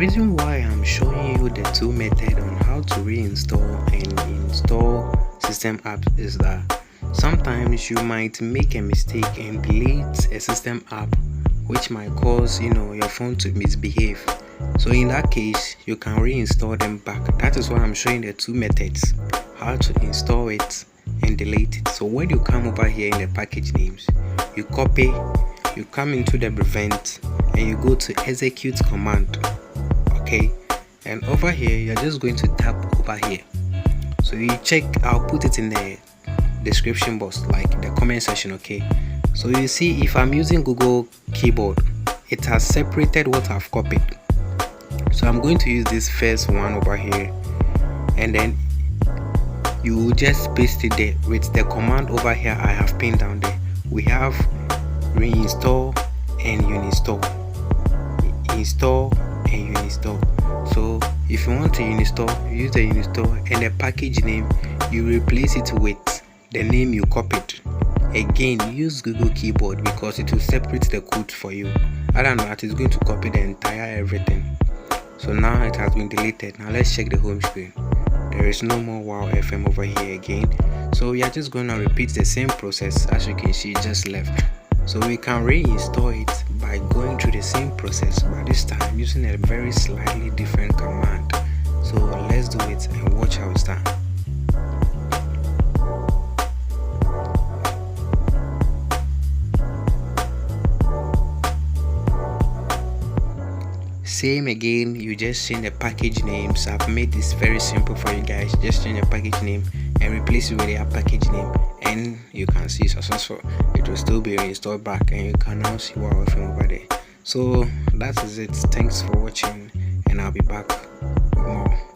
reason why I'm showing you the two methods on how to reinstall and install system apps is that sometimes you might make a mistake and delete a system app, which might cause your phone to misbehave. So in that case, you can reinstall them back. That is why I'm showing the two methods, how to install it and delete it. So when you come over here in the package names, you copy, you come into the prevent and you go to execute command. Okay, and over here you're just going to tap over here. So you check, I'll put it in the description box, like the comment section. Okay, so you see if I'm using Google keyboard, it has separated what I've copied. So I'm going to use this first one over here, and then you will just paste it there with the command over here I have pinned down there. We have reinstall and uninstall, install and uninstall. So if you want to uninstall, use the uninstall, and the package name you replace it with the name you copied. Again, use Google keyboard because it will separate the code for you. Other than that, it's going to copy the entire everything. So now it has been deleted. Now let's check the home screen. There is no more wow FM over here again. So we are just going to repeat the same process. As you can see, it just left. So we can reinstall it by going through the same process, but this time using a very slightly different command. So let's do it and watch how it's done. Same again, you just change the package names. I've made this very simple for you guys. Just change the package name and replace it with your package name, and you can see successful. It will still be reinstalled back, and you can now see what we're over there. So that is it. Thanks for watching, and I'll be back with more.